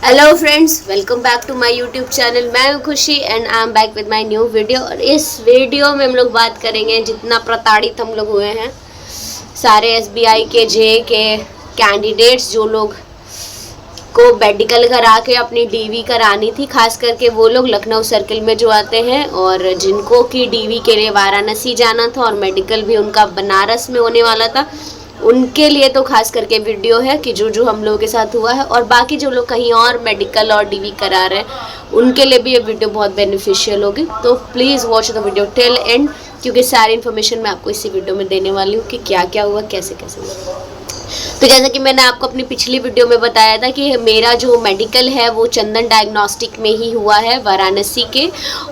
Hello friends, welcome back to my YouTube channel. मैं हूं Khushi and I am back with my new video. और इस video में हम लोग बात करेंगे जितना प्रताड़ित हम लोग हुए हैं सारे एसबीआई के जे के कैंडिडेट्स, जो लोग को मेडिकल करा के अपनी डीवी करानी थी, खास करके वो लोग लखनऊ सर्किल में जो आते हैं और जिनको कि डीवी के लिए वाराणसी जाना था और मेडिकल भी उनका बनारस में होने वाला था, उनके लिए तो खास करके वीडियो है कि जो जो हम लोगों के साथ हुआ है। और बाकी जो लोग कहीं और मेडिकल और डीवी करा रहे हैं उनके लिए भी ये वीडियो बहुत बेनिफिशियल होगी। तो please watch the video till and, क्योंकि सारी इन्फॉर्मेशन मैं आपको इसी वीडियो में देने वाली हूँ कि क्या क्या हुआ, कैसे कैसे हुआ। तो जैसा कि मैंने आपको अपनी पिछली वीडियो में बताया था कि मेरा जो मेडिकल है वो चंदन डायग्नोस्टिक में ही हुआ है, वाराणसी के।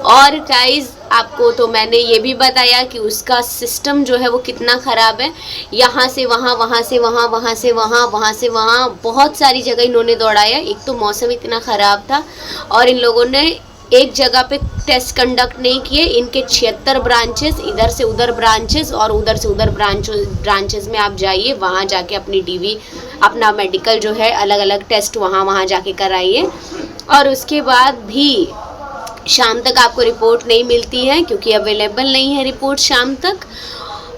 और गाइस, आपको तो मैंने ये भी बताया कि उसका सिस्टम जो है वो कितना ख़राब है। यहाँ से वहाँ, वहाँ से वहाँ, वहाँ से वहाँ, वहाँ से वहाँ, बहुत सारी जगह इन्होंने दौड़ाया। एक तो मौसम इतना ख़राब था और इन लोगों ने एक जगह पे टेस्ट कंडक्ट नहीं किए। इनके 76 ब्रांचेस, इधर से उधर ब्रांचेस और उधर से उधर ब्रांचेस में आप जाइए, वहाँ जाके अपनी डीवी, अपना मेडिकल जो है, अलग अलग टेस्ट वहाँ जाके कराइए। और उसके बाद भी शाम तक आपको रिपोर्ट नहीं मिलती है, क्योंकि अवेलेबल नहीं है रिपोर्ट शाम तक।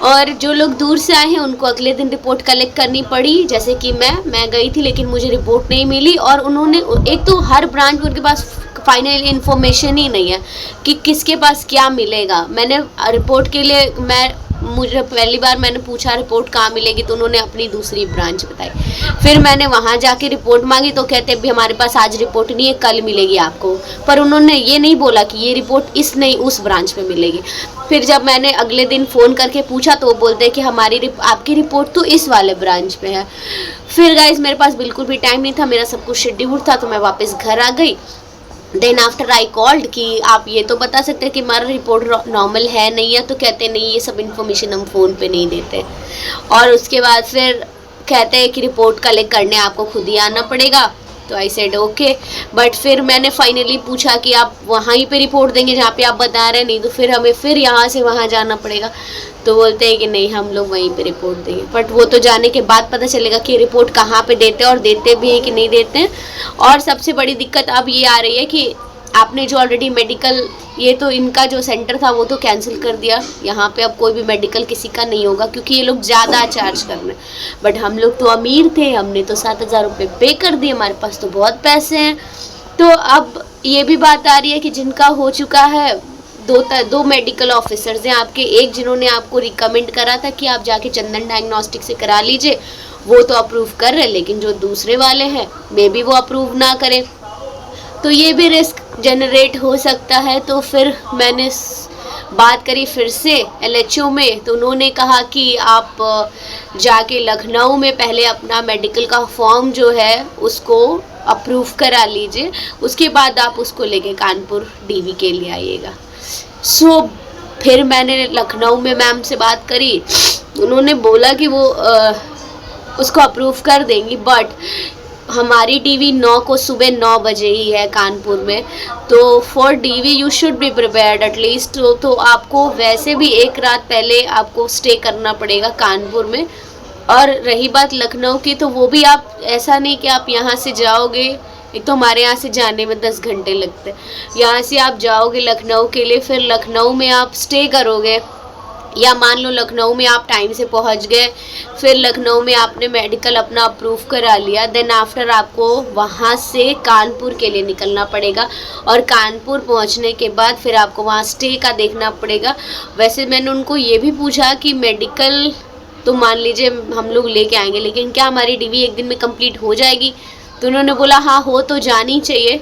और जो लोग दूर से आए हैं उनको अगले दिन रिपोर्ट कलेक्ट करनी पड़ी, जैसे कि मैं गई थी लेकिन मुझे रिपोर्ट नहीं मिली। और उन्होंने, एक तो हर ब्रांच में उनके पास फाइनल इन्फॉर्मेशन ही नहीं है कि किसके पास क्या मिलेगा। मैंने रिपोर्ट के लिए मुझे पहली बार मैंने पूछा रिपोर्ट कहाँ मिलेगी, तो उन्होंने अपनी दूसरी ब्रांच बताई। फिर मैंने वहाँ जाके रिपोर्ट मांगी तो कहते भी हमारे पास आज रिपोर्ट नहीं है, कल मिलेगी आपको। पर उन्होंने ये नहीं बोला कि ये रिपोर्ट इस नहीं उस ब्रांच में मिलेगी। फिर जब मैंने अगले दिन फ़ोन करके पूछा तो वो बोलते हैं कि आपकी रिपोर्ट तो इस वाले ब्रांच पे है। फिर गाइस, मेरे पास बिल्कुल भी टाइम नहीं था, मेरा सब कुछ शेड्यूल था, तो मैं वापस घर आ गई। देन आफ्टर आई कॉल्ड कि आप ये तो बता सकते हैं कि हमारा रिपोर्ट नॉर्मल है नहीं है, तो कहते नहीं, ये सब इन्फॉर्मेशन हम फ़ोन पे नहीं देते। और उसके बाद फिर कहते हैं कि रिपोर्ट कलेक्ट करने आपको खुद ही आना पड़ेगा। तो आई सेड ओके। बट फिर मैंने फाइनली पूछा कि आप वहीं पे रिपोर्ट देंगे जहाँ पे आप बता रहे हैं, नहीं तो फिर हमें फिर यहाँ से वहाँ जाना पड़ेगा। तो बोलते हैं कि नहीं, हम लोग वहीं पे रिपोर्ट देंगे। बट वो तो जाने के बाद पता चलेगा कि रिपोर्ट कहाँ पे देते हैं और देते भी हैं कि नहीं देते हैं। और सबसे बड़ी दिक्कत अब ये आ रही है कि आपने जो ऑलरेडी मेडिकल, ये तो इनका जो सेंटर था वो तो कैंसिल कर दिया। यहाँ पे अब कोई भी मेडिकल किसी का नहीं होगा, क्योंकि ये लोग ज़्यादा चार्ज कर रहे हैं। बट हम लोग तो अमीर थे, हमने तो 7,000 रुपये पे कर दिए, हमारे पास तो बहुत पैसे हैं। तो अब ये भी बात आ रही है कि जिनका हो चुका है, दो मेडिकल ऑफिसर्स हैं आपके, एक जिन्होंने आपको रिकमेंड करा था कि आप जाके चंदन डायग्नोस्टिक से करा लीजिए, वो तो अप्रूव कर रहे हैं, लेकिन जो दूसरे वाले हैं मे बी वो अप्रूव ना करें, तो ये भी रिस्क जनरेट हो सकता है। तो फिर मैंने बात करी फिर से एलएचओ में, तो उन्होंने कहा कि आप जाके लखनऊ में पहले अपना मेडिकल का फॉर्म जो है उसको अप्रूव करा लीजिए, उसके बाद आप उसको लेके कानपुर डीवी के लिए आइएगा। सो फिर मैंने लखनऊ में मैम से बात करी, उन्होंने बोला कि वो उसको अप्रूव कर देंगी। बट हमारी डीवी 9 को सुबह 9 बजे ही है कानपुर में, तो for DV you should be prepared at least. तो आपको वैसे भी एक रात पहले आपको स्टे करना पड़ेगा कानपुर में। और रही बात लखनऊ की, तो वो भी आप ऐसा नहीं कि आप यहाँ से जाओगे, एक तो हमारे यहाँ से जाने में 10 घंटे लगते हैं, यहाँ से आप जाओगे लखनऊ के लिए, फिर लखनऊ में आप स्टे करोगे, या मान लो लखनऊ में आप टाइम से पहुंच गए, फिर लखनऊ में आपने मेडिकल अपना अप्रूव करा लिया, देन आफ्टर आपको वहां से कानपुर के लिए निकलना पड़ेगा। और कानपुर पहुंचने के बाद फिर आपको वहां स्टे का देखना पड़ेगा। वैसे मैंने उनको ये भी पूछा कि मेडिकल तो मान लीजिए हम लोग लेके आएंगे, लेकिन क्या हमारी डीवी एक दिन में कंप्लीट हो जाएगी? तो उन्होंने बोला हाँ, हो तो जानी चाहिए।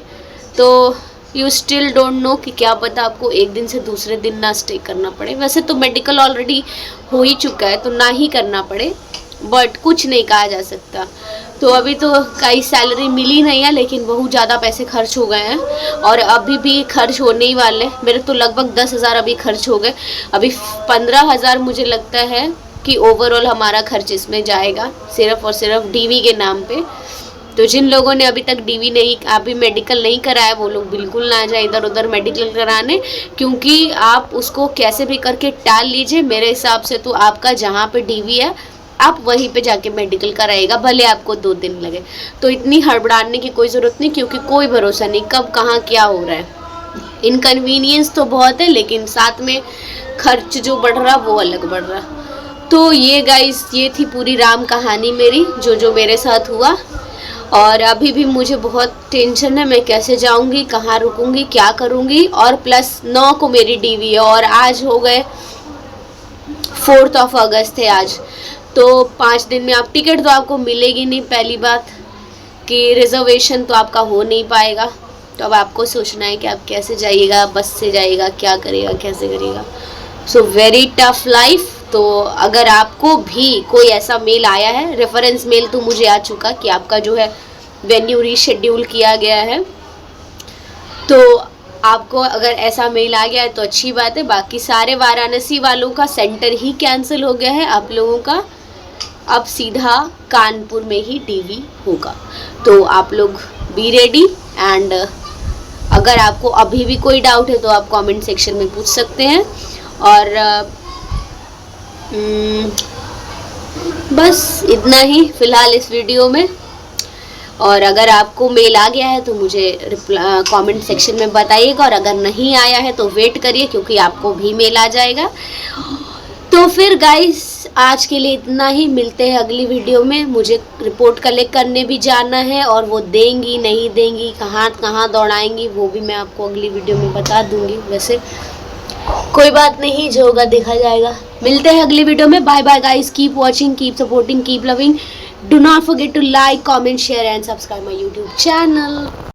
तो यू स्टिल डोंट नो कि क्या पता आपको एक दिन से दूसरे दिन ना स्टे करना पड़े। वैसे तो मेडिकल ऑलरेडी हो ही चुका है, तो ना ही करना पड़े, बट कुछ नहीं कहा जा सकता। तो अभी तो कई सैलरी मिली नहीं है, लेकिन बहुत ज़्यादा पैसे खर्च हो गए हैं और अभी भी खर्च होने ही वाले। मेरे तो लगभग 10,000 अभी खर्च हो गए। अभी 15,000 मुझे लगता है कि ओवरऑल हमारा खर्च इसमें जाएगा, सिर्फ और सिर्फ डीवी के नाम पे। तो जिन लोगों ने अभी तक डीवी नहीं, अभी मेडिकल नहीं कराया, वो लोग बिल्कुल ना जाए इधर उधर मेडिकल कराने, क्योंकि आप उसको कैसे भी करके टाल लीजिए। मेरे हिसाब से तो आपका जहाँ पे डीवी है आप वहीं पे जाके मेडिकल कराइएगा, भले आपको 2 दिन लगे। तो इतनी हड़बड़ाने की कोई ज़रूरत नहीं, क्योंकि कोई भरोसा नहीं कब कहाँ क्या हो रहा है। इनकन्वीनियंस तो बहुत है, लेकिन साथ में खर्च जो बढ़ रहा वो अलग बढ़ रहा। तो ये गाइस, ये थी पूरी राम कहानी मेरी, जो मेरे साथ हुआ। और अभी भी मुझे बहुत टेंशन है, मैं कैसे जाऊंगी, कहाँ रुकूंगी, क्या करूंगी। और प्लस 9 को मेरी डीवी है, और आज हो गए 4 अगस्त है आज। तो 5 दिन में आप टिकट तो आपको मिलेगी नहीं, पहली बात कि रिजर्वेशन तो आपका हो नहीं पाएगा। तो अब आपको सोचना है कि आप कैसे जाइएगा, बस से जाइएगा, क्या करेगा, कैसे करेगा। So very tough life. तो अगर आपको भी कोई ऐसा मेल आया है, रेफरेंस मेल तो मुझे आ चुका कि आपका जो है वेन्यू रीशेड्यूल किया गया है, तो आपको अगर ऐसा मेल आ गया है तो अच्छी बात है। बाकी सारे वाराणसी वालों का सेंटर ही कैंसिल हो गया है, आप लोगों का अब सीधा कानपुर में ही डीवी होगा। तो आप लोग बी रेडी। एंड अगर आपको अभी भी कोई डाउट है तो आप कमेंट सेक्शन में पूछ सकते हैं। और बस इतना ही फ़िलहाल इस वीडियो में। और अगर आपको मेल आ गया है तो मुझे कमेंट सेक्शन में बताइएगा, और अगर नहीं आया है तो वेट करिए, क्योंकि आपको भी मेल आ जाएगा। तो फिर गाइस, आज के लिए इतना ही। मिलते हैं अगली वीडियो में। मुझे रिपोर्ट कलेक्ट करने भी जाना है, और वो देंगी नहीं देंगी, कहाँ कहाँ दौड़ाएंगी, वो भी मैं आपको अगली वीडियो में बता दूंगी। वैसे कोई बात नहीं, जो होगा देखा जाएगा। मिलते हैं अगली वीडियो में। Bye bye guys, keep watching, keep supporting, keep loving. Do not forget to like, comment, share and subscribe my YouTube channel.